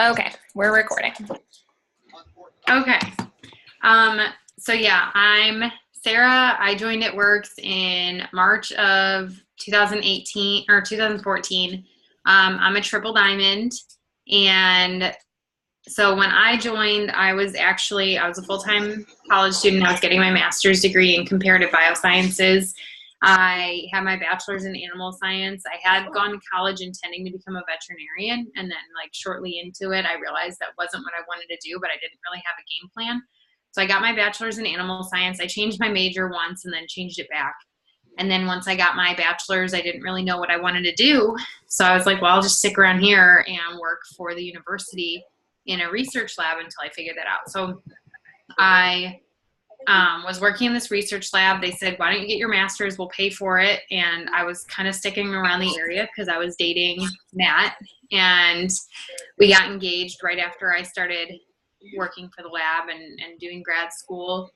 Okay, we're recording. Okay. So yeah, I'm Sarah. I joined It Works in March of 2018 or 2014. I'm a triple diamond. And so when I joined, I was a full-time college student. I was getting my master's degree in comparative biosciences. I had my bachelor's in animal science. I had gone to college intending to become a veterinarian, and then like shortly into it, I realized that wasn't what I wanted to do, but I didn't really have a game plan. So I got my bachelor's in animal science. I changed my major once and then changed it back. And then once I got my bachelor's, I didn't really know what I wanted to do. So I was like, well, I'll just stick around here and work for the university in a research lab until I figured that out. So I was working in this research lab. They said, why don't you get your master's? We'll pay for it. And I was kind of sticking around the area because I was dating Matt. And we got engaged right after I started working for the lab and doing grad school.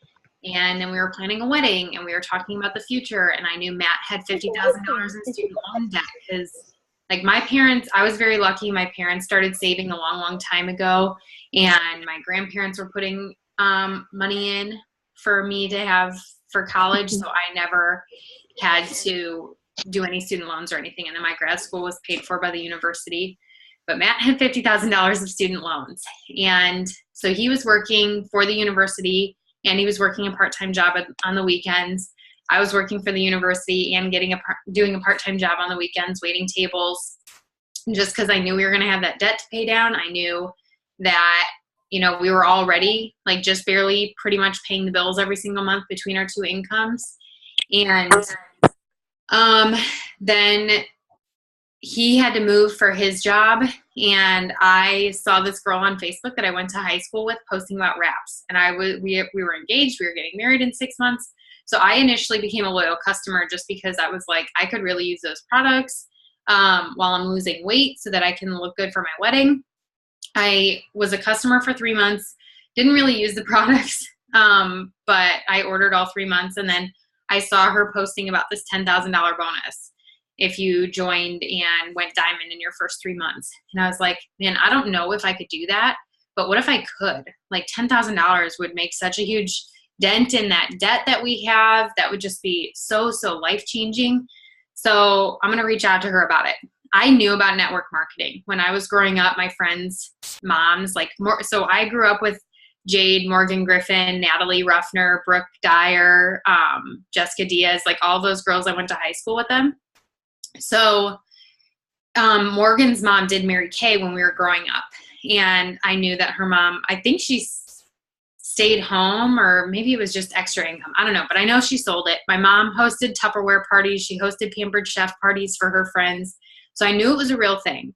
And then we were planning a wedding and we were talking about the future. And I knew Matt had $50,000 in student loan debt because like my parents, I was very lucky. My parents started saving a long, long time ago. And my grandparents were putting money in for me to have for college. So I never had to do any student loans or anything. And then my grad school was paid for by the university. But Matt had $50,000 of student loans. And so he was working for the university and he was working a part-time job on the weekends. I was working for the university and doing a part-time job on the weekends, waiting tables, just because I knew we were going to have that debt to pay down. I knew that, we were already like just barely pretty much paying the bills every single month between our two incomes. And then he had to move for his job, and I saw this girl on Facebook that I went to high school with posting about wraps, and we were engaged. We were getting married in 6 months. So I initially became a loyal customer just because I was like, I could really use those products while I'm losing weight so that I can look good for my wedding. I was a customer for 3 months, didn't really use the products, but I ordered all 3 months, and then I saw her posting about this $10,000 bonus if you joined and went diamond in your first 3 months. And I was like, man, I don't know if I could do that, but what if I could? Like $10,000 would make such a huge dent in that debt that we have. That would just be so, so life-changing. So I'm going to reach out to her about it. I knew about network marketing. When I was growing up, my friends' moms, so I grew up with Jade, Morgan Griffin, Natalie Ruffner, Brooke Dyer, Jessica Diaz, like all those girls. I went to high school with them. So Morgan's mom did Mary Kay when we were growing up. And I knew that her mom, I think she stayed home, or maybe it was just extra income. I don't know, but I know she sold it. My mom hosted Tupperware parties. She hosted Pampered Chef parties for her friends. So I knew it was a real thing.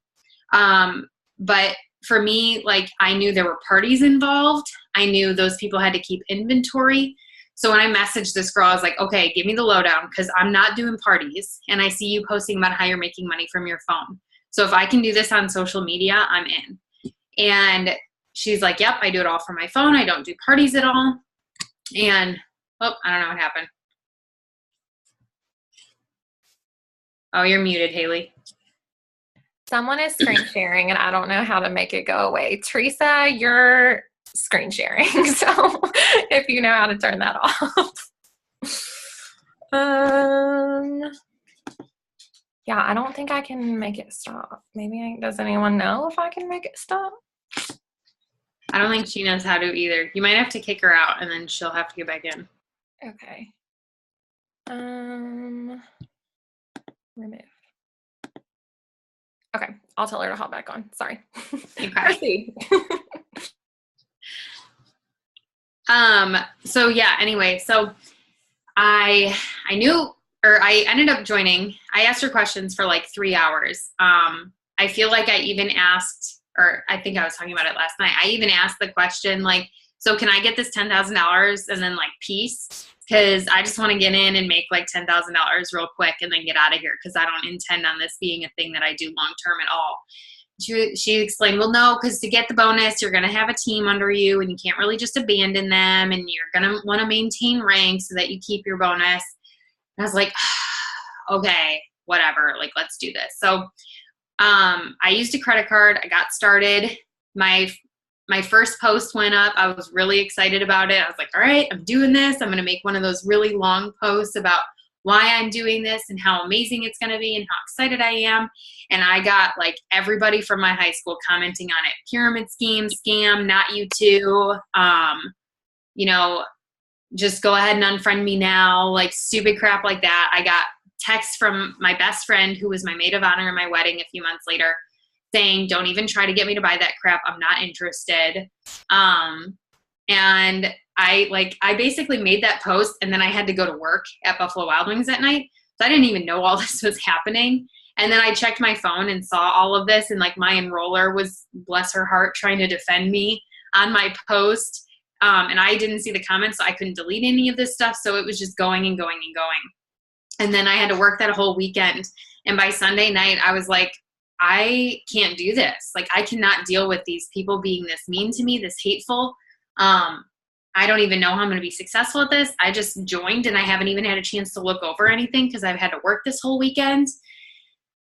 But for me, like I knew there were parties involved. I knew those people had to keep inventory. So when I messaged this girl, I was like, okay, give me the lowdown because I'm not doing parties. And I see you posting about how you're making money from your phone. So if I can do this on social media, I'm in. And she's like, yep, I do it all from my phone. I don't do parties at all. And, I don't know what happened. Oh, you're muted, Haley. Someone is screen sharing and I don't know how to make it go away. Teresa, you're screen sharing. So if you know how to turn that off. Yeah, I don't think I can make it stop. Does anyone know if I can make it stop? I don't think she knows how to either. You might have to kick her out and then she'll have to get back in. Okay. Remove. Okay, I'll tell her to hop back on. Sorry. Okay. Proceed. So yeah, anyway, so I ended up joining. I asked her questions for like 3 hours. I feel like I even asked, or I think I was talking about it last night. I even asked the question like, so can I get this $10,000 and then like peace? Because I just want to get in and make like $10,000 real quick and then get out of here because I don't intend on this being a thing that I do long term at all. She explained, well, no, because to get the bonus, you're going to have a team under you and you can't really just abandon them and you're going to want to maintain rank so that you keep your bonus. And I was like, okay, whatever, like, let's do this. So I used a credit card. I got started. My first post went up. I was really excited about it. I was like, all right, I'm doing this. I'm going to make one of those really long posts about why I'm doing this and how amazing it's going to be and how excited I am. And I got like everybody from my high school commenting on it. Pyramid scheme, scam, not you too. You know, just go ahead and unfriend me now. Like stupid crap like that. I got texts from my best friend who was my maid of honor in my wedding a few months later saying, don't even try to get me to buy that crap. I'm not interested. And I basically made that post and then I had to go to work at Buffalo Wild Wings that night. So I didn't even know all this was happening. And then I checked my phone and saw all of this. And like my enroller was, bless her heart, trying to defend me on my post. And I didn't see the comments, so I couldn't delete any of this stuff. So it was just going and going and going. And then I had to work that whole weekend. And by Sunday night, I was like, I can't do this. Like, I cannot deal with these people being this mean to me, this hateful. I don't even know how I'm going to be successful at this. I just joined and I haven't even had a chance to look over anything because I've had to work this whole weekend.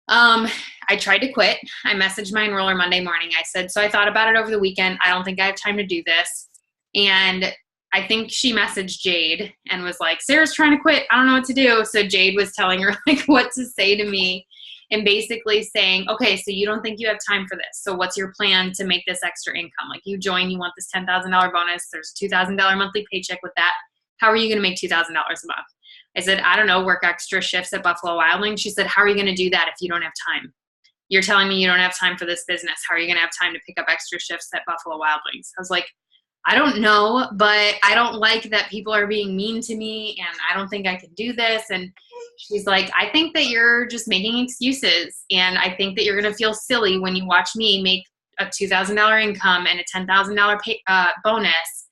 I tried to quit. I messaged my enroller Monday morning. I said, so I thought about it over the weekend. I don't think I have time to do this. And I think she messaged Jade and was like, Sarah's trying to quit. I don't know what to do. So Jade was telling her like what to say to me and basically saying, okay, so you don't think you have time for this. So what's your plan to make this extra income? Like you join, you want this $10,000 bonus. There's a $2,000 monthly paycheck with that. How are you going to make $2,000 a month? I said, I don't know, work extra shifts at Buffalo Wild Wings. She said, how are you going to do that if you don't have time? You're telling me you don't have time for this business. How are you going to have time to pick up extra shifts at Buffalo Wild Wings? I was like, I don't know, but I don't like that people are being mean to me and I don't think I can do this. And she's like, I think that you're just making excuses. And I think that you're going to feel silly when you watch me make a $2,000 income and a $10,000 bonus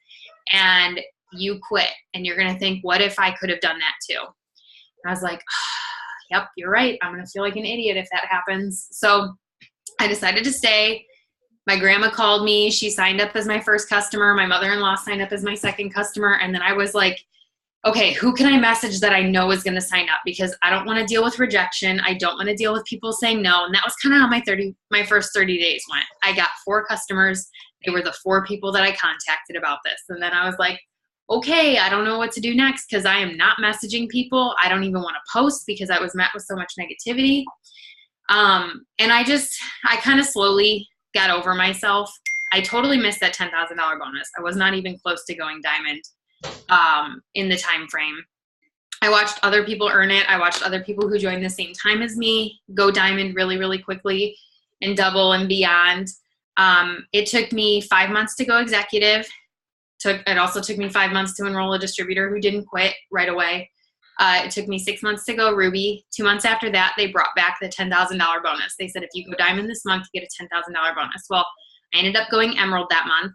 and you quit. And you're going to think, what if I could have done that too? And I was like, yep, you're right. I'm going to feel like an idiot if that happens. So I decided to stay. My grandma called me. She signed up as my first customer. My mother-in-law signed up as my second customer. And then I was like, okay, who can I message that I know is going to sign up? Because I don't want to deal with rejection. I don't want to deal with people saying no. And that was kind of how my first 30 days went. I got 4 customers. They were the 4 people that I contacted about this. And then I was like, okay, I don't know what to do next because I am not messaging people. I don't even want to post because I was met with so much negativity. And I kind of slowly got over myself. I totally missed that $10,000 bonus. I was not even close to going diamond in the time frame. I watched other people earn it. I watched other people who joined the same time as me go diamond really, really quickly and double and beyond. It took me 5 months to go executive. It also took me 5 months to enroll a distributor who didn't quit right away. It took me 6 months to go Ruby. 2 months after that, they brought back the $10,000 bonus. They said, if you go diamond this month, you get a $10,000 bonus. Well, I ended up going emerald that month.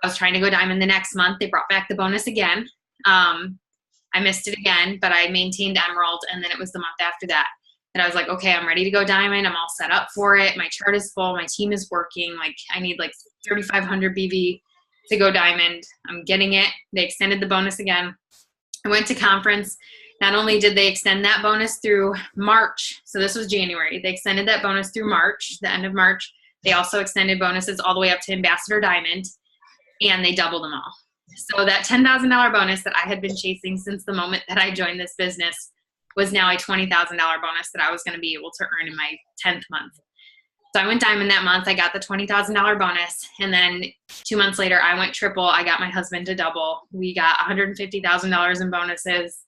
I was trying to go diamond the next month. They brought back the bonus again. I missed it again, but I maintained emerald. And then it was the month after that. And I was like, okay, I'm ready to go diamond. I'm all set up for it. My chart is full. My team is working. Like I need like 3,500 BV to go diamond. I'm getting it. They extended the bonus again. I went to conference. Not only did they extend that bonus through March, so this was January, they extended that bonus through March, the end of March. They also extended bonuses all the way up to Ambassador Diamond, and they doubled them all. So that $10,000 bonus that I had been chasing since the moment that I joined this business was now a $20,000 bonus that I was going to be able to earn in my 10th month. So I went diamond that month. I got the $20,000 bonus. And then 2 months later, I went triple. I got my husband to double. We got $150,000 in bonuses.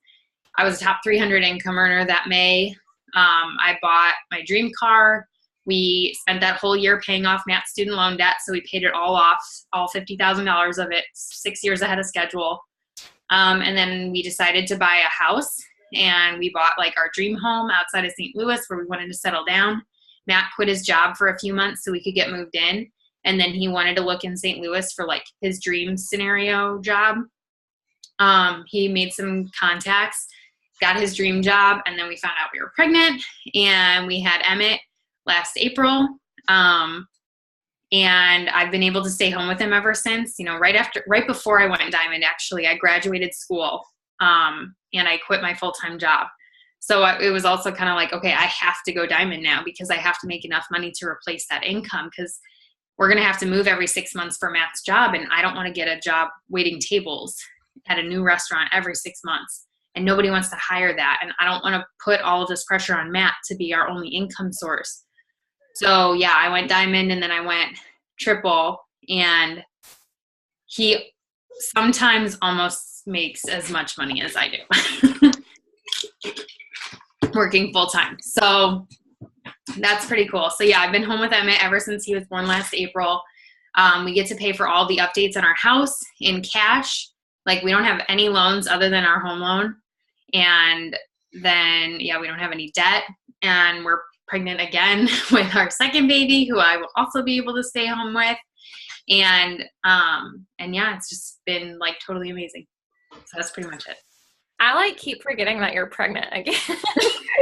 I was a top 300 income earner that May. I bought my dream car. We spent that whole year paying off Matt's student loan debt. So we paid it all off, all $50,000 of it, 6 years ahead of schedule. And then we decided to buy a house, and we bought like our dream home outside of St. Louis where we wanted to settle down. Matt quit his job for a few months so we could get moved in. And then he wanted to look in St. Louis for like his dream scenario job. He made some contacts, got his dream job, and then we found out we were pregnant, and we had Emmett last April. And I've been able to stay home with him ever since. You know, right before I went diamond, actually, I graduated school, and I quit my full-time job. So it was also kind of like, okay, I have to go diamond now because I have to make enough money to replace that income, because we're going to have to move every 6 months for Matt's job. And I don't want to get a job waiting tables at a new restaurant every 6 months. And nobody wants to hire that. And I don't want to put all of this pressure on Matt to be our only income source. So yeah, I went diamond and then I went triple, and he sometimes almost makes as much money as I do working full time. So that's pretty cool. So yeah, I've been home with Emmett ever since he was born last April. We get to pay for all the updates on our house in cash. Like, we don't have any loans other than our home loan. And then, yeah, we don't have any debt. And we're pregnant again with our second baby, who I will also be able to stay home with. And yeah, it's just been like totally amazing. So that's pretty much it. I like keep forgetting that you're pregnant again.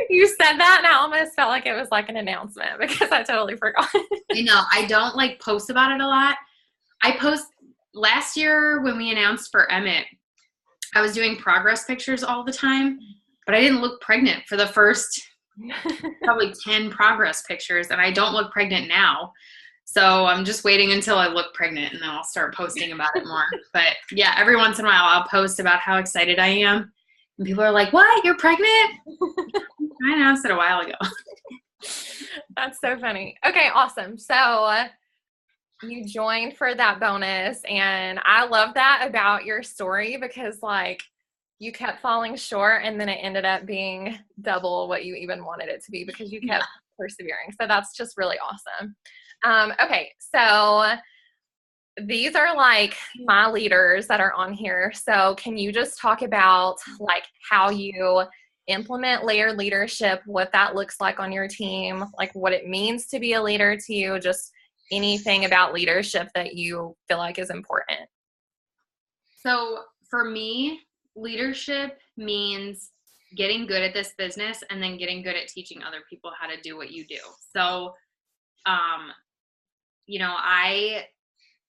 You said that and I almost felt like it was like an announcement because I totally forgot. I know. I don't like post about it a lot. I post last year when we announced for Emmett, I was doing progress pictures all the time, but I didn't look pregnant for the first probably 10 progress pictures, and I don't look pregnant now. So I'm just waiting until I look pregnant, and then I'll start posting about it more. But yeah, every once in a while I'll post about how excited I am. And people are like, "What? You're pregnant?" I announced it a while ago. That's so funny. Okay, awesome. So you joined for that bonus, and I love that about your story because like you kept falling short and then it ended up being double what you even wanted it to be because you kept persevering. So that's just really awesome. Okay, so these are like my leaders that are on here. So can you just talk about like how you implement layered leadership, what that looks like on your team, like what it means to be a leader to you, just anything about leadership that you feel like is important? So for me, leadership means getting good at this business and then getting good at teaching other people how to do what you do. So,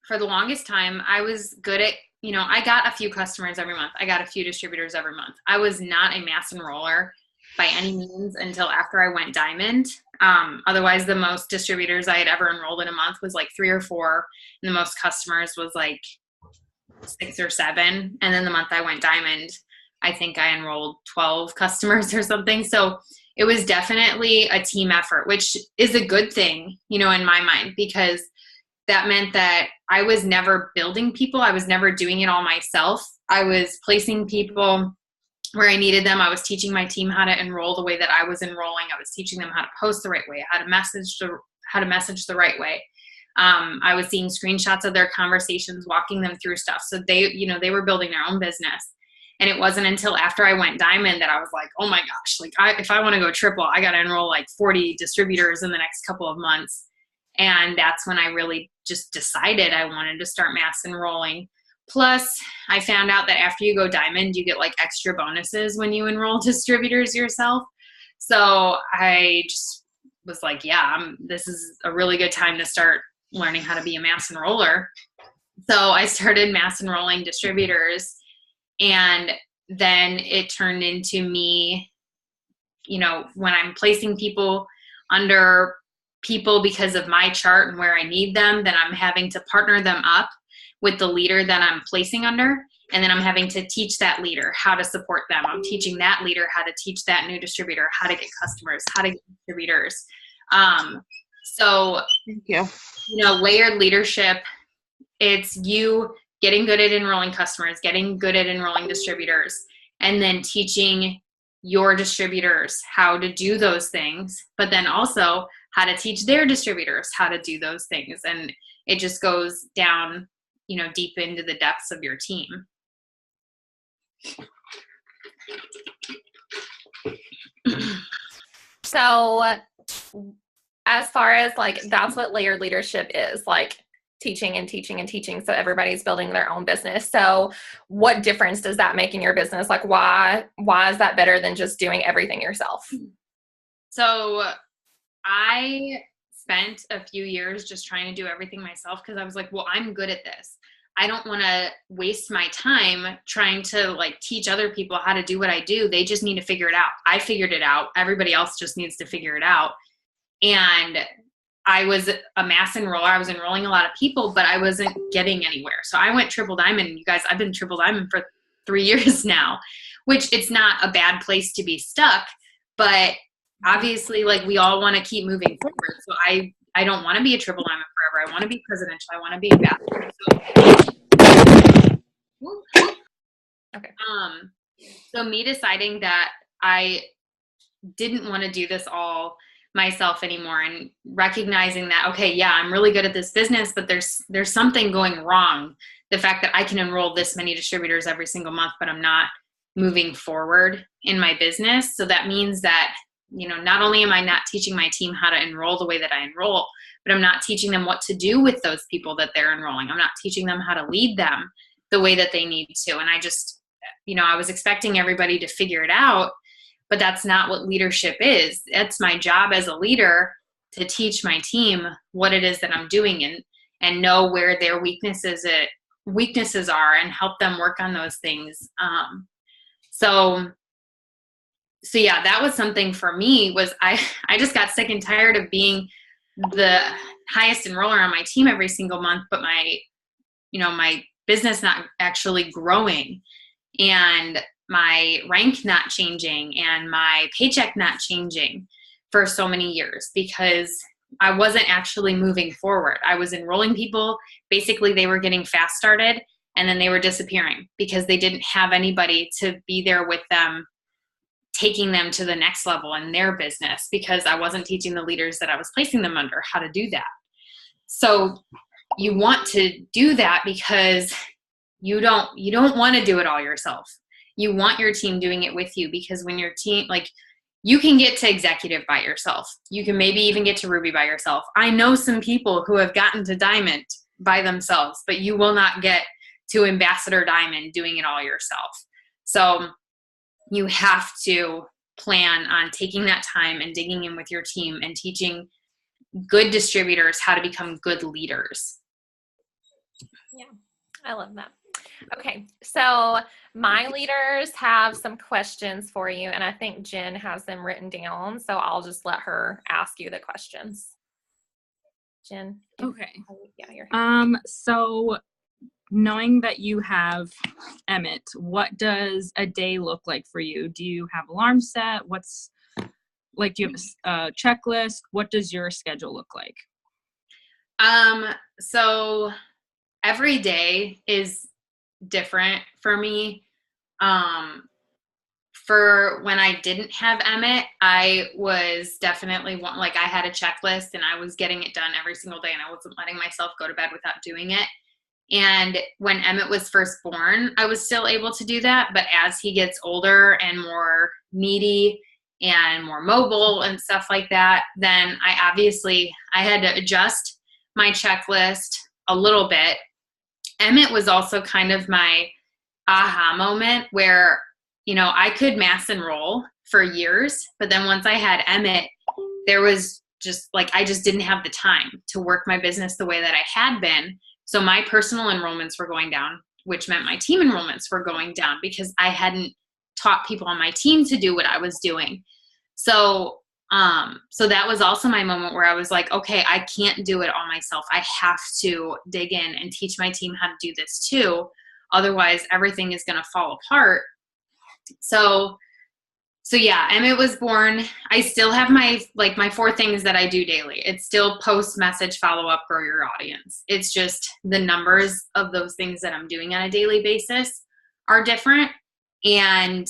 for the longest time, I was good at, I got a few customers every month. I got a few distributors every month. I was not a mass enroller by any means until after I went diamond. Otherwise, the most distributors I had ever enrolled in a month was like 3 or 4. And the most customers was like 6 or 7. And then the month I went diamond, I think I enrolled 12 customers or something. So it was definitely a team effort, which is a good thing, in my mind, because that meant that I was never building people. I was never doing it all myself. I was placing people where I needed them. I was teaching my team how to enroll the way that I was enrolling. I was teaching them how to post the right way, how to message the right way. I was seeing screenshots of their conversations, walking them through stuff. So they were building their own business. And it wasn't until after I went diamond that I was like, oh my gosh, like if I want to go triple, I got to enroll like 40 distributors in the next couple of months. And that's when I really just decided I wanted to start mass enrolling. Plus, I found out that after you go diamond, you get like extra bonuses when you enroll distributors yourself. So I just was like, yeah, this is a really good time to start learning how to be a mass enroller. So I started mass enrolling distributors, and then it turned into me, when I'm placing people under people because of my chart and where I need them, then I'm having to partner them up with the leader that I'm placing under. And then I'm having to teach that leader how to support them. I'm teaching that leader how to teach that new distributor how to get customers, how to get distributors. So, Thank you. Layered leadership, it's you getting good at enrolling customers, getting good at enrolling distributors, and then teaching your distributors how to do those things, but then also how to teach their distributors how to do those things. And it just goes down, deep into the depths of your team. So as far as like, that's what layered leadership is, like teaching and teaching and teaching. So everybody's building their own business. So what difference does that make in your business? Like why is that better than just doing everything yourself? So I spent a few years just trying to do everything myself because I was like, well, I'm good at this. I don't want to waste my time trying to like teach other people how to do what I do. They just need to figure it out. I figured it out. Everybody else just needs to figure it out. And I was a mass enroller. I was enrolling a lot of people, but I wasn't getting anywhere. So I went triple diamond. You guys, I've been triple diamond for 3 years now, which it's not a bad place to be stuck, but obviously like we all want to keep moving forward. So I don't want to be a triple diamond forever. I want to be presidential. I want to be ambassador. Okay. So me deciding that I didn't want to do this all myself anymore, and recognizing that, okay, yeah, I'm really good at this business, but there's something going wrong. The fact that I can enroll this many distributors every single month, but I'm not moving forward in my business. So that means that, you know, not only am I not teaching my team how to enroll the way that I enroll, but I'm not teaching them what to do with those people that they're enrolling. I'm not teaching them how to lead them the way that they need to. And I just, you know, I was expecting everybody to figure it out, but that's not what leadership is. It's my job as a leader to teach my team what it is that I'm doing, and know where their weaknesses are, and help them work on those things. So yeah, that was something for me. Was I just got sick and tired of being the highest enroller on my team every single month, but my business not actually growing, and my rank not changing, and my paycheck not changing for so many years, because I wasn't actually moving forward. I was enrolling people. Basically, they were getting fast started, and then they were disappearing because they didn't have anybody to be there with them, taking them to the next level in their business, because I wasn't teaching the leaders that I was placing them under how to do that. So you want to do that because you don't want to do it all yourself. You want your team doing it with you, because when your team, like, you can get to executive by yourself. You can maybe even get to Ruby by yourself. I know some people who have gotten to Diamond by themselves, but you will not get to Ambassador Diamond doing it all yourself. So you have to plan on taking that time and digging in with your team and teaching good distributors how to become good leaders. Yeah, I love that. Okay, so my leaders have some questions for you, and I think Jen has them written down, so I'll just let her ask you the questions. Jen? Okay. Yeah, you're here. So knowing that you have Emmett, what does a day look like for you? Do you have alarms set? Do you have a checklist? What does your schedule look like? So every day is different for me. For when I didn't have Emmett, I was definitely I had a checklist, and I was getting it done every single day, and I wasn't letting myself go to bed without doing it. And when Emmett was first born, I was still able to do that. But as he gets older and more needy and more mobile and stuff like that, then I had to adjust my checklist a little bit. Emmett was also kind of my aha moment where, you know, I could mass enroll for years, but then once I had Emmett, there was just I just didn't have the time to work my business the way that I had been. So my personal enrollments were going down, which meant my team enrollments were going down, because I hadn't taught people on my team to do what I was doing. So that was also my moment where I was like, okay, I can't do it all myself. I have to dig in and teach my team how to do this too. Otherwise, everything is going to fall apart. So yeah, Emmett was born. I still have my 4 things that I do daily. It's still post, message, follow up, grow your audience. It's just the numbers of those things that I'm doing on a daily basis are different. And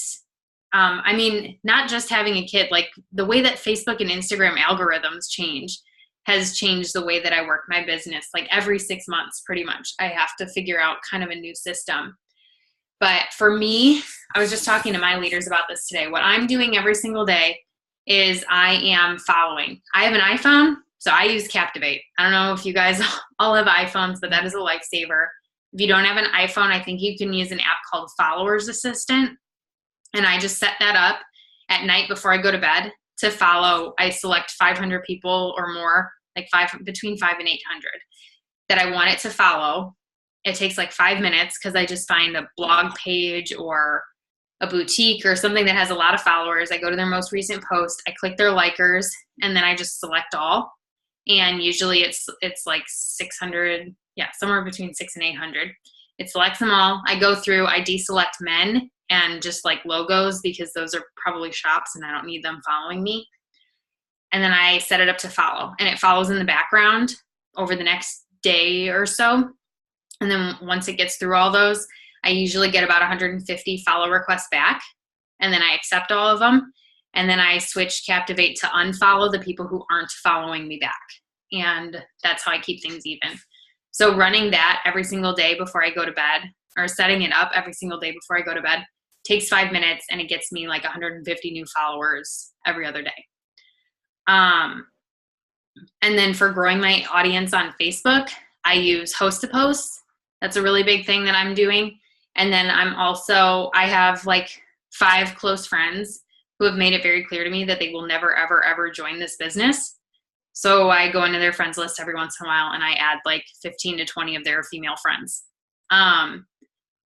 I mean, not just having a kid, like the way that Facebook and Instagram algorithms change has changed the way that I work my business. Like every 6 months, pretty much, I have to figure out kind of a new system. But for me, I was just talking to my leaders about this today. What I'm doing every single day is I am following. I have an iPhone, so I use Captivate. I don't know if you guys all have iPhones, but that is a lifesaver. If you don't have an iPhone, I think you can use an app called Followers Assistant. And I just set that up at night before I go to bed to follow. I select 500 people or more, between 5 and 800 that I want it to follow. It takes like 5 minutes because I just find a blog page or a boutique or something that has a lot of followers. I go to their most recent post, I click their likers, and then I just select all. And usually it's like 600, somewhere between 600 and 800. It selects them all. I go through, I deselect men and just like logos because those are probably shops and I don't need them following me. And then I set it up to follow, and it follows in the background over the next day or so. And then once it gets through all those, I usually get about 150 follow requests back, and then I accept all of them. And then I switch Captivate to unfollow the people who aren't following me back. And that's how I keep things even. So running that every single day before I go to bed, or setting it up every single day before I go to bed, takes 5 minutes, and it gets me like 150 new followers every other day. And then for growing my audience on Facebook, I use host to post. That's a really big thing that I'm doing. And then I have like 5 close friends who have made it very clear to me that they will never, ever, ever join this business. So I go into their friends list every once in a while and I add like 15 to 20 of their female friends.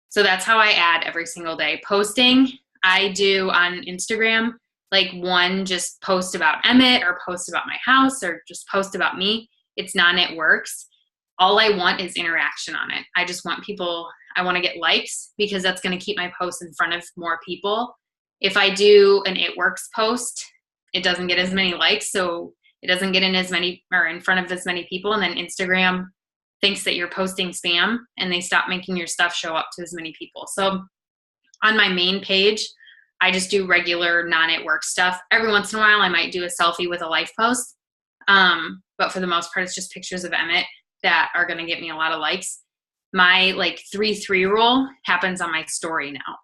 So that's how I add every single day. Posting, I do on Instagram, like one just post about Emmett or post about my house or just post about me. It's It Works. All I want is interaction on it. I just want people, I want to get likes because that's going to keep my posts in front of more people. If I do an It Works post, it doesn't get as many likes, so it doesn't get in as many or in front of as many people. And then Instagram thinks that you're posting spam and they stop making your stuff show up to as many people. So on my main page, I just do regular non-It Works stuff. Every once in a while, I might do a selfie with a life post. But for the most part, it's just pictures of Emmett that are going to get me a lot of likes. My like 3-3 rule happens on my story now.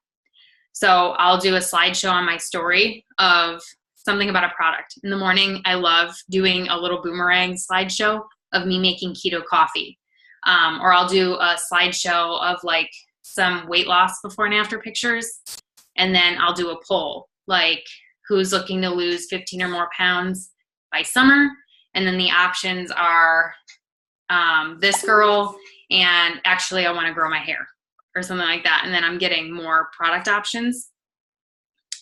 So I'll do a slideshow on my story of something about a product. In the morning, I love doing a little boomerang slideshow of me making keto coffee. Or I'll do a slideshow of like some weight loss before and after pictures. And then I'll do a poll, like who's looking to lose 15 or more pounds by summer. And then the options are this girl, and actually I want to grow my hair or something like that. And then I'm getting more product options.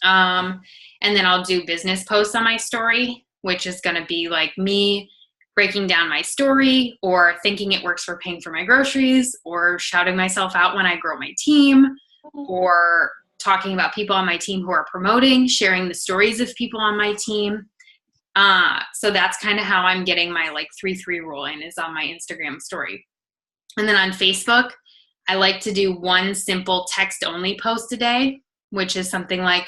And then I'll do business posts on my story, which is going to be like me breaking down my story or thinking it works for paying for my groceries or shouting myself out when I grow my team or talking about people on my team who are promoting, sharing the stories of people on my team. So that's kind of how I'm getting my like 3-3 rule in, is on my Instagram story. And then on Facebook, I like to do one simple text only post a day, which is something like,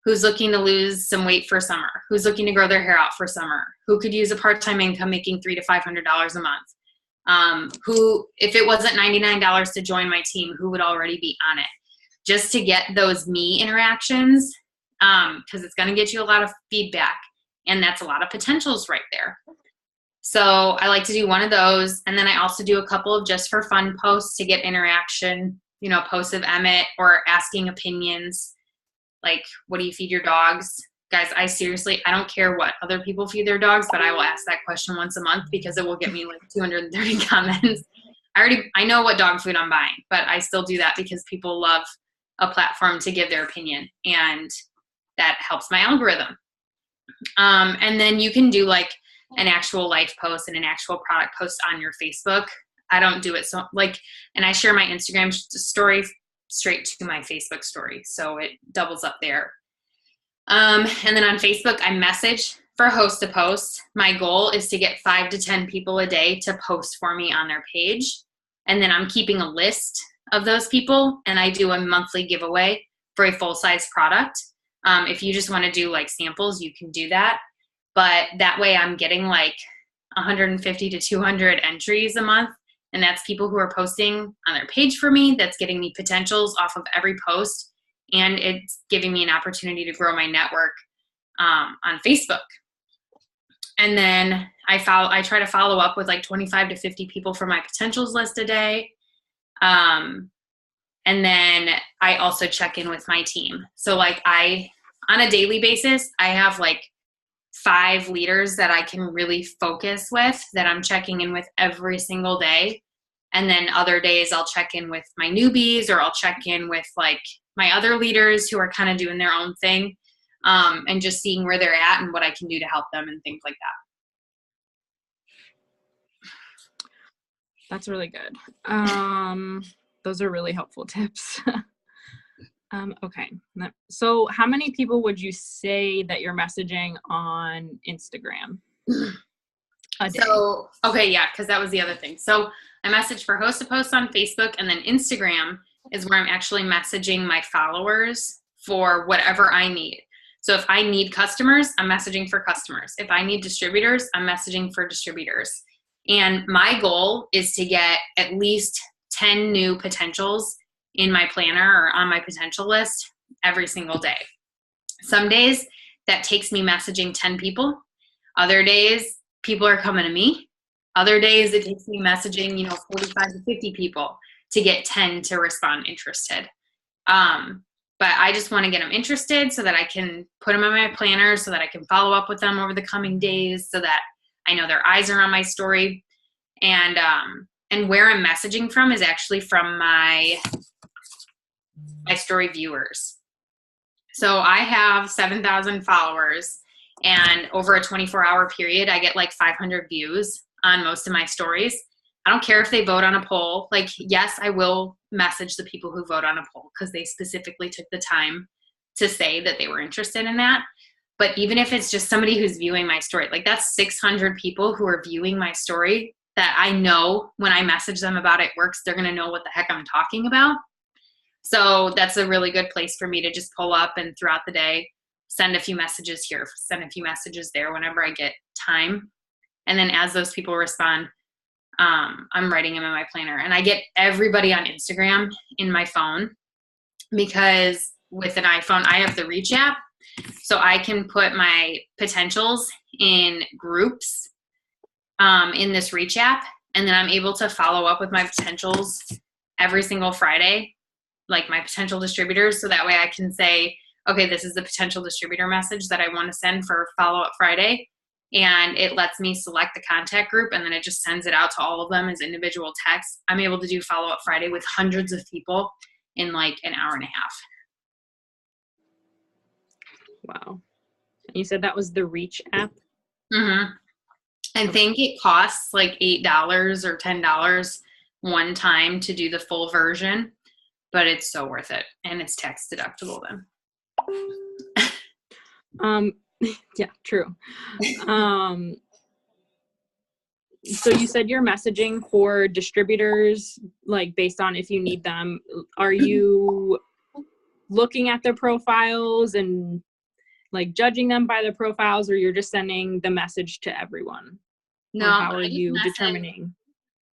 who's looking to lose some weight for summer? Who's looking to grow their hair out for summer? Who could use a part-time income making $300 to $500 a month? Who, if it wasn't $99 to join my team, who would already be on it? Just to get those me interactions, because it's going to get you a lot of feedback, and that's a lot of potentials right there. So I like to do one of those, and then I also do a couple of just for fun posts to get interaction, you know, posts of Emmett or asking opinions, like, what do you feed your dogs? Guys, I don't care what other people feed their dogs, but I will ask that question once a month because it will get me like 230 comments. I know what dog food I'm buying, but I still do that because people love a platform to give their opinion, and that helps my algorithm. And then you can do like an actual life post and an actual product post on your Facebook. I don't do it so like, and I share my Instagram story straight to my Facebook story, so it doubles up there. And then on Facebook, I message for host to post. My goal is to get 5 to 10 people a day to post for me on their page, and then I'm keeping a list of those people, and I do a monthly giveaway for a full-size product. If you just want to do like samples, you can do that, but that way I'm getting like 150 to 200 entries a month, and that's people who are posting on their page for me. That's getting me potentials off of every post, and it's giving me an opportunity to grow my network on Facebook. And then I try to follow up with like 25 to 50 people for my potentials list a day. And then I also check in with my team. So like on a daily basis, I have like 5 leaders that I can really focus with, that I'm checking in with every single day. And then other days I'll check in with my newbies, or I'll check in with like my other leaders who are kind of doing their own thing, and just seeing where they're at and what I can do to help them and things like that. That's really good. Those are really helpful tips. Okay. So how many people would you say that you're messaging on Instagram a day? So, okay, yeah, because that was the other thing. So I message for host to post on Facebook, and then Instagram is where I'm actually messaging my followers for whatever I need. So if I need customers, I'm messaging for customers. If I need distributors, I'm messaging for distributors. And my goal is to get at least 10 new potentials in my planner or on my potential list every single day. Some days that takes me messaging 10 people. Other days, people are coming to me. Other days, it takes me messaging, 45 to 50 people to get 10 to respond interested. But I just want to get them interested so that I can put them in my planner, so that I can follow up with them over the coming days, so that I know their eyes are on my story. And where I'm messaging from is actually from my story viewers. So I have 7,000 followers, and over a 24-hour period, I get like 500 views on most of my stories. I don't care if they vote on a poll. Like, yes, I will message the people who vote on a poll because they specifically took the time to say that they were interested in that. But even if it's just somebody who's viewing my story, like that's 600 people who are viewing my story that I know when I message them about it works, they're going to know what the heck I'm talking about. So that's a really good place for me to just pull up and throughout the day, send a few messages here, send a few messages there whenever I get time. And then as those people respond, I'm writing them in my planner. And I get everybody on Instagram in my phone, because with an iPhone, I have the Reach app. So I can put my potentials in groups in this Reach app. And then I'm able to follow up with my potentials every single Friday, like my potential distributors. So that way I can say, okay, this is the potential distributor message that I want to send for follow-up Friday. And it lets me select the contact group, and then it just sends it out to all of them as individual texts. I'm able to do follow-up Friday with hundreds of people in like an hour and a half. Wow. You said that was the Reach app? Mm-hmm. I think it costs like $8 or $10 one time to do the full version, but it's so worth it. And it's tax deductible then. Yeah, true. So you said you're messaging for distributors, like based on if you need them. Are you looking at their profiles and like judging them by their profiles, or you're just sending the message to everyone? No, how are you determining?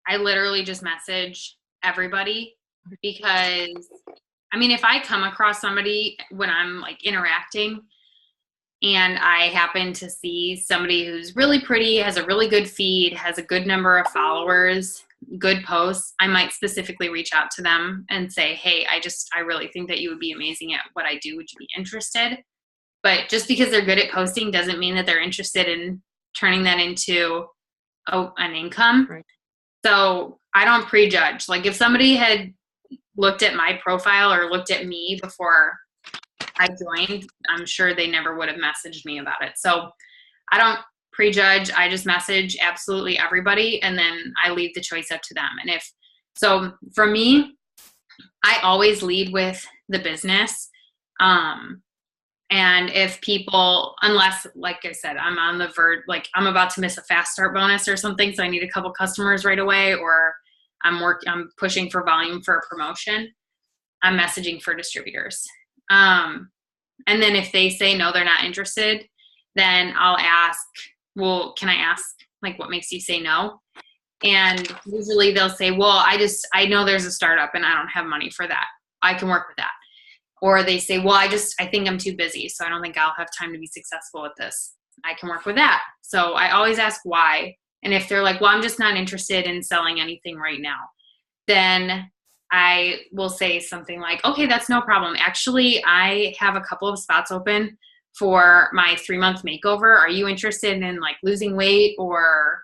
I literally just message everybody, because I mean, if I come across somebody when I'm like interacting and I happen to see somebody who's really pretty, has a really good feed, has a good number of followers, good posts, I might specifically reach out to them and say, hey, I really think that you would be amazing at what I do. Would you be interested? But just because they're good at posting doesn't mean that they're interested in turning that into an income. Right. So I don't prejudge. Like if somebody had looked at my profile or looked at me before I joined, I'm sure they never would have messaged me about it. So I don't prejudge. I just message absolutely everybody, and then I leave the choice up to them. And so for me, I always lead with the business. And if people, unless, like I said, I'm on the verge, like I'm about to miss a fast start bonus or something, so I need a couple customers right away, or I'm pushing for volume for a promotion, I'm messaging for distributors. And then if they say no, they're not interested, then I'll ask, well, can I ask, like, what makes you say no? And usually they'll say, well, I know there's a startup and I don't have money for that. I can work with that. Or they say, well, I think I'm too busy, so I don't think I'll have time to be successful at this. I can work with that. So I always ask why. And if they're like, well, I'm just not interested in selling anything right now, then I will say something like, okay, that's no problem. Actually, I have a couple of spots open for my 3-month makeover. Are you interested in like losing weight or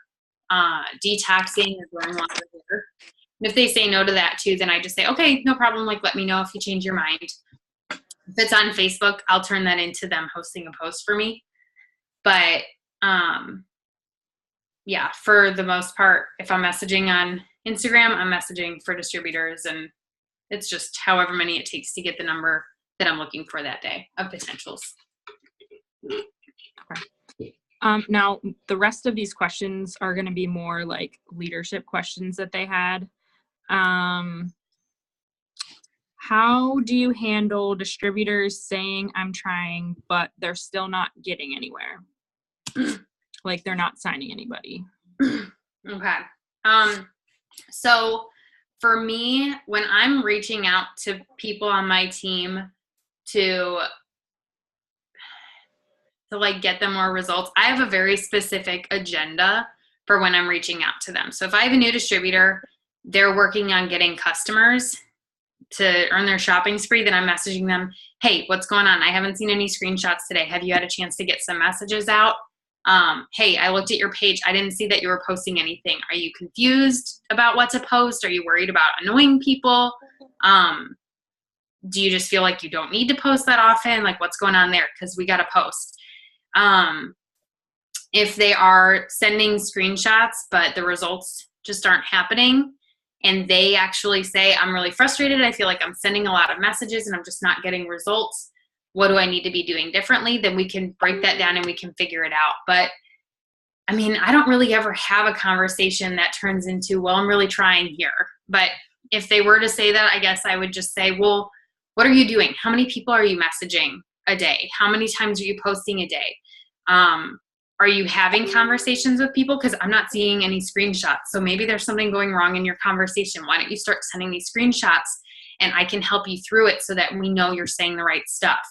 detoxing or growing longer hair? And if they say no to that too, then I just say, okay, no problem. Like, let me know if you change your mind. If it's on Facebook, I'll turn that into them hosting a post for me. But yeah, for the most part, if I'm messaging on Instagram, I'm messaging for distributors, and it's just however many it takes to get the number that I'm looking for that day of potentials. Now, the rest of these questions are going to be more like leadership questions that they had. How do you handle distributors saying I'm trying, but they're still not getting anywhere? Like they're not signing anybody. Okay. So for me, when I'm reaching out to people on my team to like get them more results, I have a very specific agenda for when I'm reaching out to them. So if I have a new distributor, they're working on getting customers to earn their shopping spree, then I'm messaging them, hey, what's going on? I haven't seen any screenshots today. Have you had a chance to get some messages out? Hey, I looked at your page. I didn't see that you were posting anything. Are you confused about what to post? Are you worried about annoying people? Do you just feel like you don't need to post that often? Like, what's going on there? Because we got to post. If they are sending screenshots, but the results just aren't happening, and they actually say, I'm really frustrated. I feel like I'm sending a lot of messages and I'm just not getting results. What do I need to be doing differently? Then we can break that down and we can figure it out. But I mean, I don't really ever have a conversation that turns into, well, I'm really trying here. But if they were to say that, I guess I would just say, well, what are you doing? How many people are you messaging a day? How many times are you posting a day? Are you having conversations with people? Because I'm not seeing any screenshots. So maybe there's something going wrong in your conversation. Why don't you start sending these screenshots and I can help you through it so that we know you're saying the right stuff.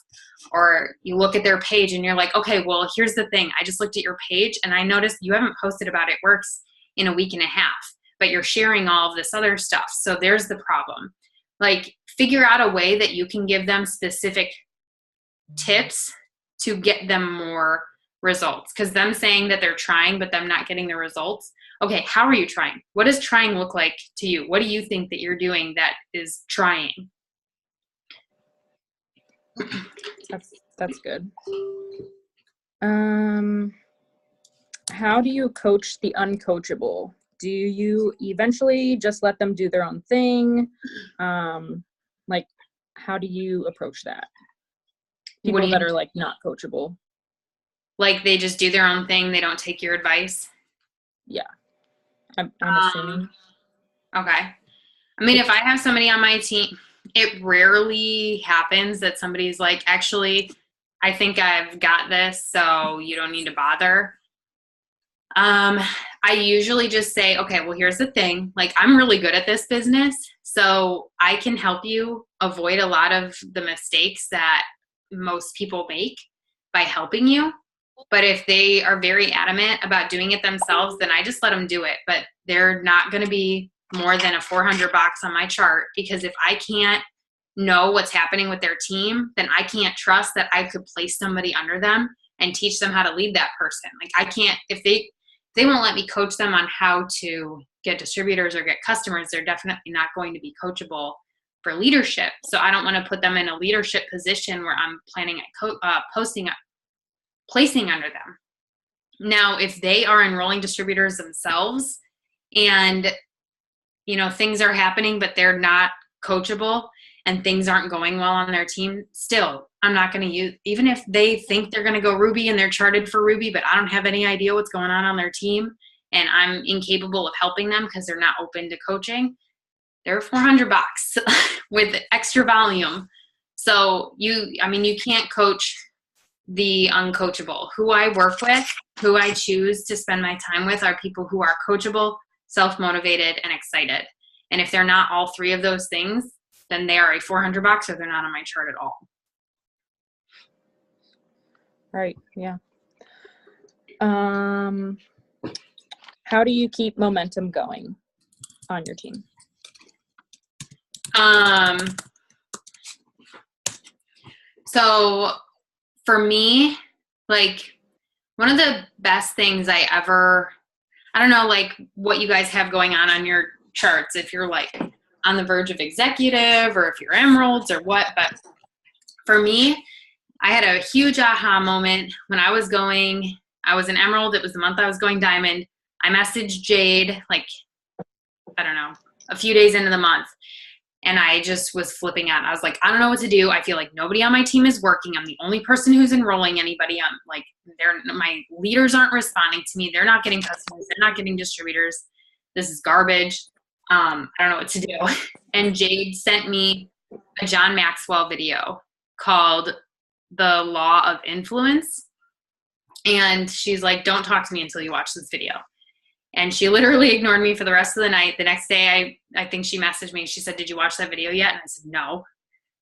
Or you look at their page and you're like, okay, well, here's the thing. I just looked at your page and I noticed you haven't posted about It Works in a week and a half, but you're sharing all of this other stuff. So there's the problem. Like, figure out a way that you can give them specific tips to get them more results. Because them saying that they're trying but them not getting the results, okay, how are you trying? What does trying look like to you? What do you think that you're doing that is trying? That's good. How do you coach the uncoachable? Do you eventually just let them do their own thing? Like, how do you approach that? People that are like not coachable. Like they just do their own thing. They don't take your advice. Yeah. I'm assuming. Okay. I mean, if I have somebody on my team, it rarely happens that somebody's like, actually, I think I've got this, so you don't need to bother. I usually just say, okay, well, here's the thing. Like, I'm really good at this business, so I can help you avoid a lot of the mistakes that most people make by helping you. But if they are very adamant about doing it themselves, then I just let them do it. But they're not going to be more than a 400 box on my chart, because if I can't know what's happening with their team, then I can't trust that I could place somebody under them and teach them how to lead that person. Like, I can't, if they won't let me coach them on how to get distributors or get customers, they're definitely not going to be coachable for leadership. So I don't want to put them in a leadership position where I'm planning at placing under them. Now, if they are enrolling distributors themselves and, you know, things are happening, but they're not coachable and things aren't going well on their team, still, I'm not going to use, even if they think they're going to go Ruby and they're charted for Ruby, but I don't have any idea what's going on their team and I'm incapable of helping them because they're not open to coaching, they're 400 bucks with extra volume. So you can't coach the uncoachable. Who I work with, who I choose to spend my time with are people who are coachable, self-motivated, and excited. And if they're not all three of those things, then they are a 400 bucks or they're not on my chart at all. Right. Yeah. How do you keep momentum going on your team? So for me, like, one of the best things I don't know, like, what you guys have going on your charts if you're like on the verge of executive or if you're emeralds or what. But for me, I had a huge aha moment when I was an emerald. It was the month I was going diamond. I messaged Jade, like, I don't know, a few days into the month. And I just was flipping out. I was like, I don't know what to do. I feel like nobody on my team is working. I'm the only person who's enrolling anybody. I'm like, my leaders aren't responding to me. They're not getting customers. They're not getting distributors. This is garbage. I don't know what to do. And Jade sent me a John Maxwell video called The Law of Influence. And she's like, don't talk to me until you watch this video. And she literally ignored me for the rest of the night. The next day, I think she messaged me. She said, did you watch that video yet? And I said, no.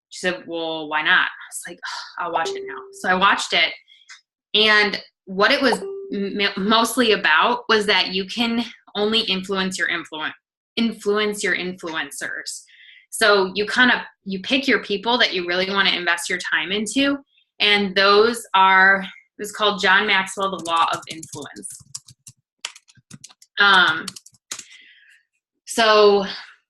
She said, well, why not? I was like, oh, I'll watch it now. So I watched it. And what it was mostly about was that you can only influence your influencers. So you pick your people that you really want to invest your time into. And it's called John Maxwell, The Law of Influence. So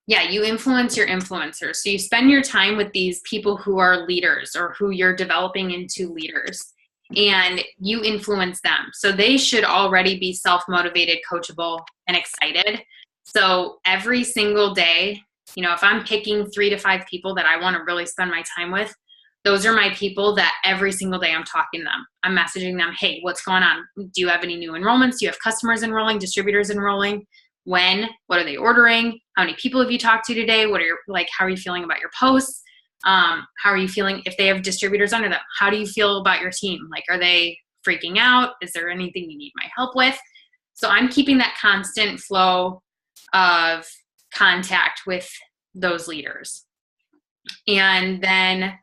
yeah, you influence your influencers. So you spend your time with these people who are leaders or who you're developing into leaders, and you influence them. So they should already be self-motivated, coachable, and excited. So every single day, if I'm picking 3 to 5 people that I want to really spend my time with, those are my people that every single day I'm talking to them. I'm messaging them, hey, what's going on? Do you have any new enrollments? Do you have customers enrolling, distributors enrolling? When? What are they ordering? How many people have you talked to today? How are you feeling about your posts? How are you feeling if they have distributors under them? How do you feel about your team? Like, are they freaking out? Is there anything you need my help with? So I'm keeping that constant flow of contact with those leaders. And then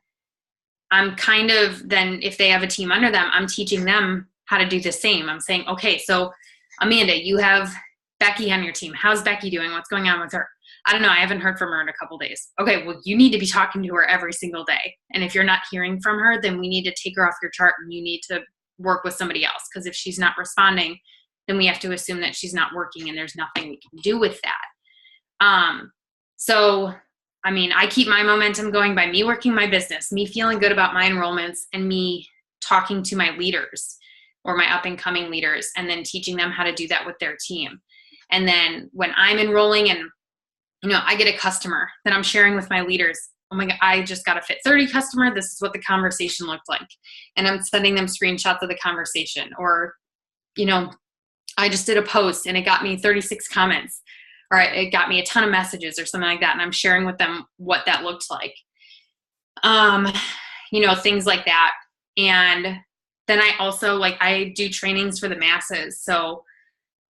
I'm if they have a team under them, I'm teaching them how to do the same. I'm saying, okay, so Amanda, you have Becky on your team. How's Becky doing? What's going on with her? I don't know. I haven't heard from her in a couple days. Okay, well, you need to be talking to her every single day. And if you're not hearing from her, then we need to take her off your chart and you need to work with somebody else. Because if she's not responding, then we have to assume that she's not working and there's nothing we can do with that. I keep my momentum going by me working my business, me feeling good about my enrollments, and me talking to my leaders or my up and coming leaders, and then teaching them how to do that with their team. And then when I'm enrolling and, I get a customer that I'm sharing with my leaders, oh my God, I just got a Fit 30 customer. This is what the conversation looked like. And I'm sending them screenshots of the conversation. Or, I just did a post and it got me 36 comments, or it got me a ton of messages or something like that. And I'm sharing with them what that looked like. Things like that. And then I also I do trainings for the masses. So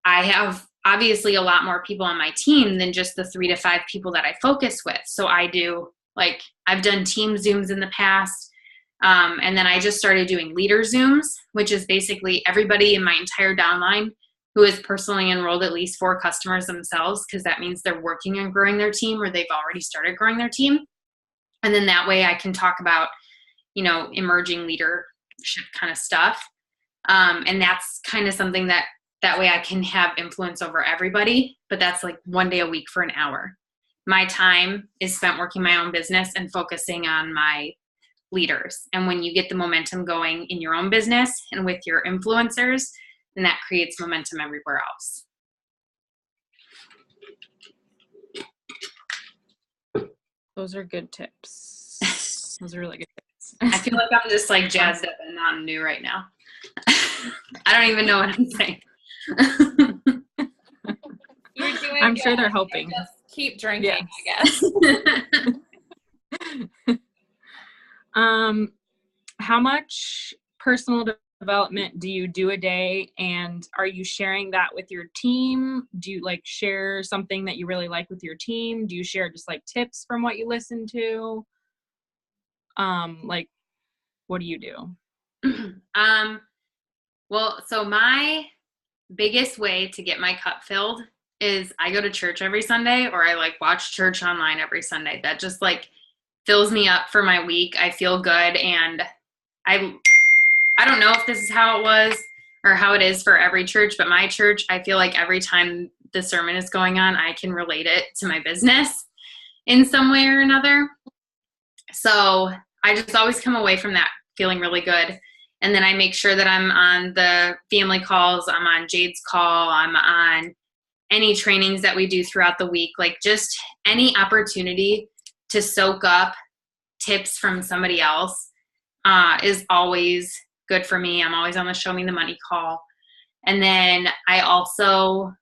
I have obviously a lot more people on my team than just the 3 to 5 people that I focus with. So I do I've done team Zooms in the past. And then I just started doing leader Zooms, which is basically everybody in my entire downline who is personally enrolled at least 4 customers themselves, because that means they're working on growing their team or they've already started growing their team. And then that way I can talk about, emerging leadership kind of stuff. And that's kind of something that way I can have influence over everybody, but that's 1 day a week for an hour. My time is spent working my own business and focusing on my leaders. And when you get the momentum going in your own business and with your influencers, then that creates momentum everywhere else. Those are good tips. Those are really good tips. I feel like I'm just jazzed up and not new right now. I don't even know what I'm saying. You're doing I'm good. sure they're helping. Just keep drinking, Yes. I guess. How much personal development do you do a day, and are you sharing that with your team? Do you share something that you really like with your team? Do you share just tips from what you listen to? What do you do? Well, so my biggest way to get my cup filled is I go to church every Sunday, or I watch church online every Sunday. That just fills me up for my week. I feel good. And I don't know if this is how it was or how it is for every church, but my church, I feel every time the sermon is going on, I can relate it to my business in some way or another. So I just always come away from that feeling really good. And then I make sure that I'm on the family calls, I'm on Jade's call, I'm on any trainings that we do throughout the week, like just any opportunity to soak up tips from somebody else is always good for me. I'm always on the Show Me the Money call. And then I also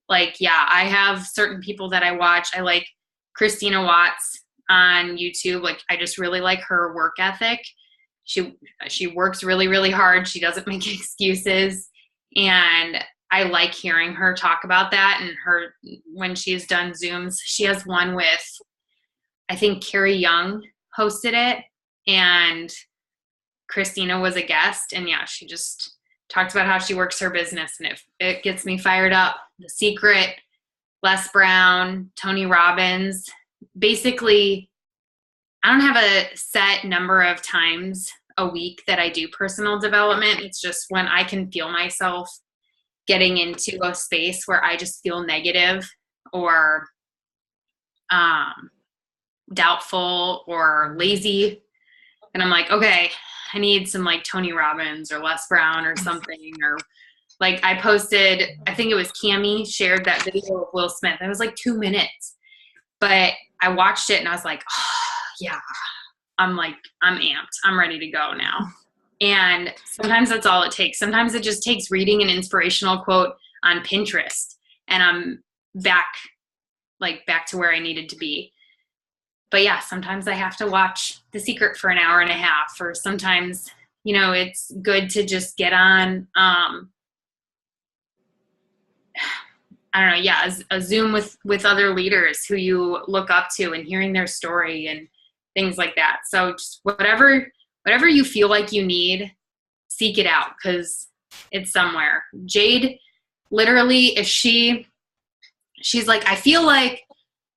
I have certain people that I watch. I like Christina Watts on YouTube. Like, I just really like her work ethic. She works really, really hard. She doesn't make excuses. And I like hearing her talk about that. And when she's done Zooms, she has one with, I think Carrie Young hosted it, and Christina was a guest. And yeah, she just talked about how she works her business, and it gets me fired up. The Secret, Les Brown, Tony Robbins. Basically, I don't have a set number of times a week that I do personal development. It's just when I can feel myself getting into a space where I just feel negative or doubtful or lazy. And I'm like, okay, I need some like Tony Robbins or Les Brown or something. Or like I posted, I think it was Cammie shared that video of Will Smith. It was like 2 minutes. But I watched it and I was like, oh, yeah, I'm amped. I'm ready to go now. And sometimes that's all it takes. Sometimes it just takes reading an inspirational quote on Pinterest and I'm back to where I needed to be. But yeah, sometimes I have to watch The Secret for an hour and a half, or sometimes, it's good to just get on, a Zoom with other leaders who you look up to and hearing their story and things like that. So just whatever you feel like you need, seek it out, because it's somewhere. Jade, literally, if she's like, I feel like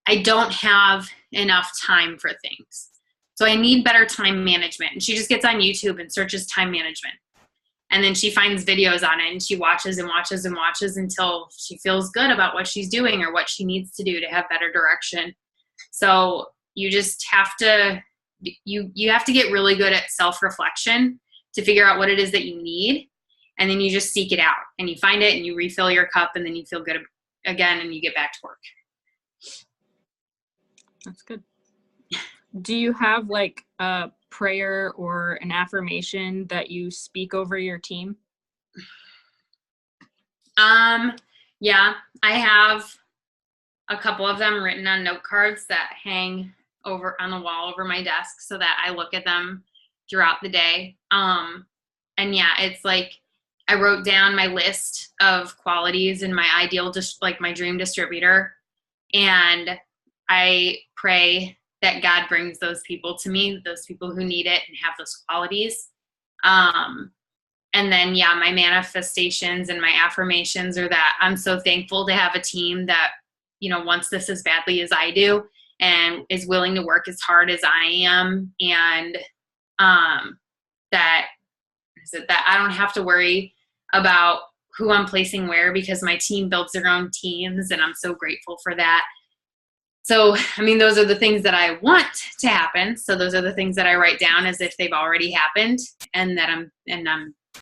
I don't have enough time for things, so I need better time management. And she just gets on YouTube and searches time management. And then she finds videos on it and she watches and watches and watches until she feels good about what she's doing or what she needs to do to have better direction. So you just have to, you have to get really good at self-reflection to figure out what it is that you need. And then you just seek it out and you find it and you refill your cup and then you feel good again and you get back to work. That's good. Do you have like a prayer or an affirmation that you speak over your team? Yeah, I have a couple of them written on note cards that hang over on the wall over my desk so that I look at them throughout the day. And yeah, it's like I wrote down my list of qualities and my ideal, just like my dream distributor. And I pray that God brings those people to me, those people who need it and have those qualities. And then, yeah, my manifestations and my affirmations are that I'm so thankful to have a team that, wants this as badly as I do and is willing to work as hard as I am. And that I don't have to worry about who I'm placing where, because my team builds their own teams, and I'm so grateful for that. So, those are the things that I want to happen. So those are the things that I write down as if they've already happened, and that I'm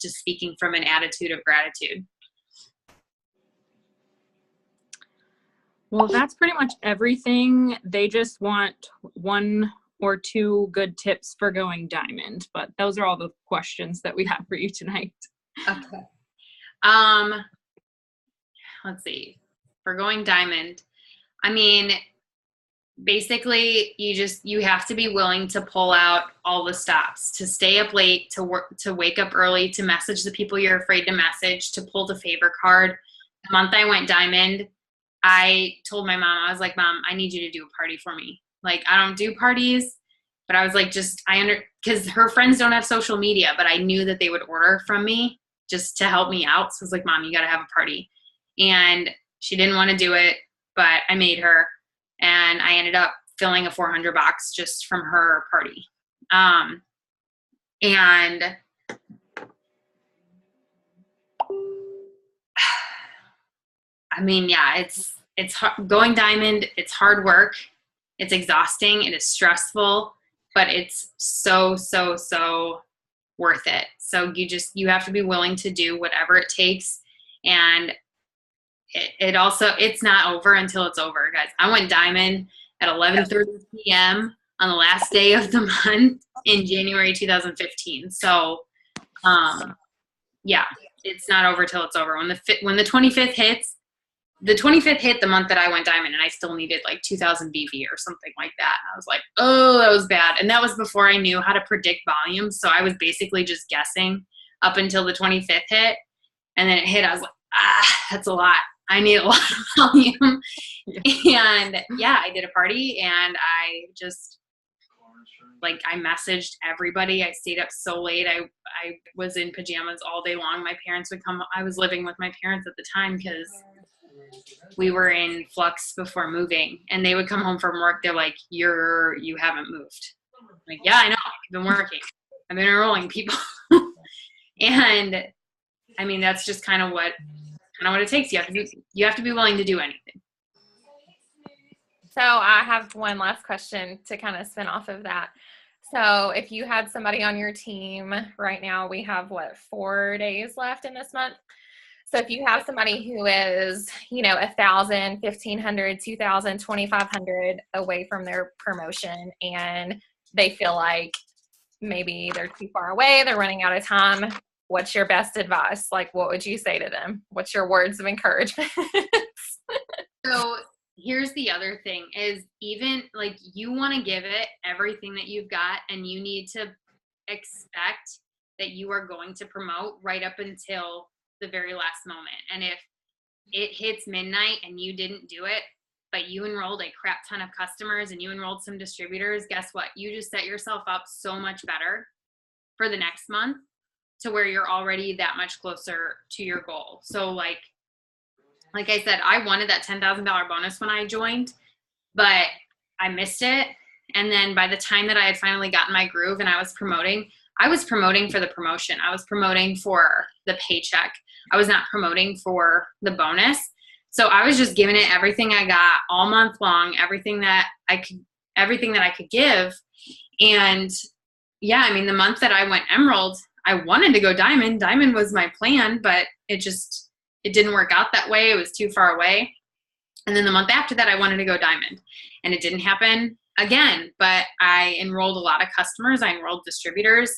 just speaking from an attitude of gratitude. Well, that's pretty much everything. They just want 1 or 2 good tips for going diamond, but those are all the questions that we have for you tonight. Okay. Let's see. For going diamond, basically you have to be willing to pull out all the stops, to stay up late, to work, to wake up early, to message the people you're afraid to message, to pull the favor card. The month I went diamond, I told my mom, I was like, Mom, I need you to do a party for me. Like, I don't do parties, but I was like, because her friends don't have social media, but I knew that they would order from me just to help me out. So I was like, Mom, you got to have a party. And she didn't want to do it, but I made her. And I ended up filling a 400 box just from her party. And I mean, yeah, it's hard, going diamond. It's hard work. It's exhausting. It is stressful, but it's so, so, so worth it. So you have to be willing to do whatever it takes. And it also, it's not over until it's over, guys. I went diamond at 11:30 p.m. on the last day of the month in January 2015. So, yeah, it's not over till it's over. When the 25th hits, the 25th hit the month that I went diamond, and I still needed like 2,000 BV or something like that. And I was like, oh, that was bad. And that was before I knew how to predict volumes. So I was basically just guessing up until the 25th hit. And then it hit. I was like, that's a lot. I need a lot of volume. Yeah. And yeah, I did a party, and I just, like, I messaged everybody. I stayed up so late. I was in pajamas all day long. My parents would come. I was living with my parents at the time because we were in flux before moving, and they would come home from work. They're like, you haven't moved. I'm like, yeah, I know. I've been working. I've been enrolling people. And I mean, that's just kind of what it takes. You have to be willing to do anything. So I have one last question to kind of spin off of that. So if you had somebody on your team right now, we have 4 days left in this month. So if you have somebody who is, 1,000, 1,500, 2,000, 2,500 away from their promotion, and they feel like maybe they're too far away, they're running out of time, what's your best advice? Like, what would you say to them? What's your words of encouragement? So here's the other thing is, even like, you want to give it everything that you've got, and you need to expect that you are going to promote right up until the very last moment. And if it hits midnight and you didn't do it, but you enrolled a crap ton of customers and you enrolled some distributors, guess what? You just set yourself up so much better for the next month, to where you're already that much closer to your goal. So like I said, I wanted that $10,000 bonus when I joined, but I missed it. And then by the time that I had finally gotten my groove and I was promoting for the promotion. I was promoting for the paycheck. I was not promoting for the bonus. So I was just giving it everything I got all month long, everything that I could give. And yeah, I mean, the month that I went emerald, I wanted to go diamond. Diamond was my plan, but it didn't work out that way. It was too far away. And then the month after that, I wanted to go diamond, and it didn't happen again. But I enrolled a lot of customers. I enrolled distributors,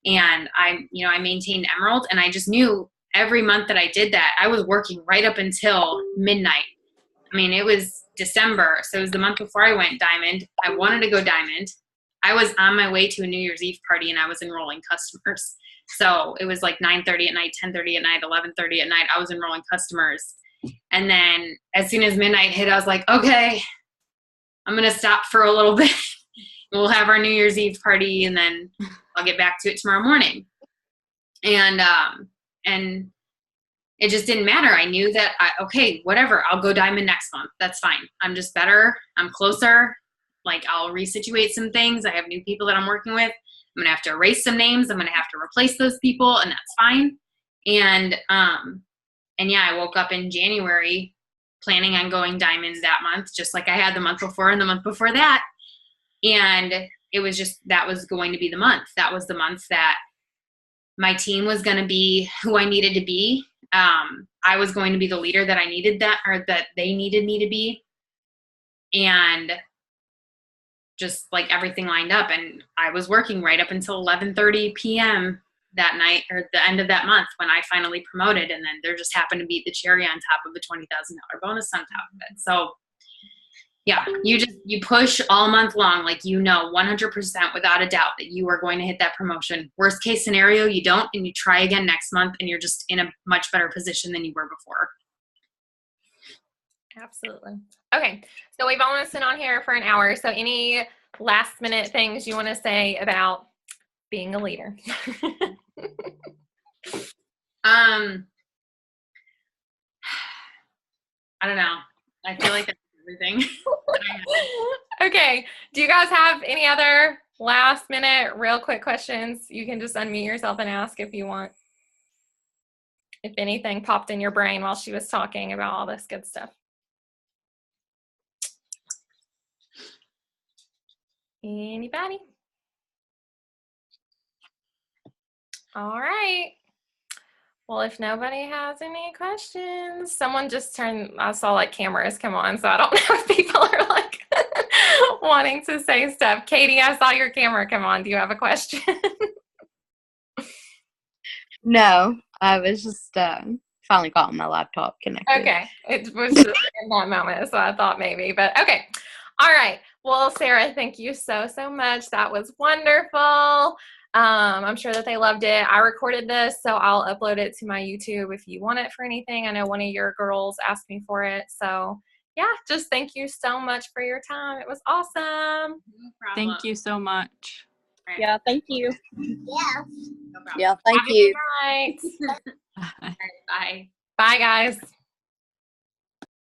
and I maintained emerald. And I just knew every month that I did that, I was working right up until midnight. I mean, it was December, so it was the month before I went diamond. I wanted to go diamond. I was on my way to a New Year's Eve party, and I was enrolling customers. So it was like 9:30 at night, 10:30 at night, 11:30 at night. I was enrolling customers. And then as soon as midnight hit, I was like, okay, I'm going to stop for a little bit. We'll have our New Year's Eve party, and then I'll get back to it tomorrow morning. And it just didn't matter. I knew that, okay, whatever, I'll go diamond next month. That's fine. I'm just better. I'm closer. Like, I'll resituate some things. I have new people that I'm working with. I'm going to have to erase some names. I'm going to have to replace those people, and that's fine. And yeah, I woke up in January planning on going diamond that month, just like I had the month before and the month before that. And it was just, that was going to be the month. That was the month that my team was going to be who I needed to be. I was going to be the leader that I needed that they needed me to be. And just like everything lined up, and I was working right up until 11:30 p.m. that night, or the end of that month, when I finally promoted. And then there just happened to be the cherry on top of the $20,000 bonus on top of it. So yeah, you push all month long, like, 100% without a doubt that you are going to hit that promotion. Worst case scenario, you don't, and you try again next month, and you're just in a much better position than you were before. Absolutely. Okay. So we've almost been on here for an hour. So any last minute things you want to say about being a leader? I don't know. I feel like that's everything. Okay. Do you guys have any other last minute, real quick questions? You can just unmute yourself and ask if you want. if anything popped in your brain while she was talking about all this good stuff. Anybody? All right. Well, if nobody has any questions, someone just turned, I saw like cameras come on, so I don't know if people are like wanting to say stuff. Katie, I saw your camera come on. Do you have a question? No, I was just finally got my laptop connected. Okay. It was just in that moment, so I thought maybe, but okay. All right. Well, Sarah, thank you so much. That was wonderful. I'm sure that they loved it. I recorded this, so I'll upload it to my YouTube if you want it for anything. I know one of your girls asked me for it. So yeah, just thank you so much for your time. It was awesome. No problem. Thank you so much. All right. Yeah, thank you. Yeah. No problem. Yeah, thank Have a you. good night. All right, bye. Bye, guys.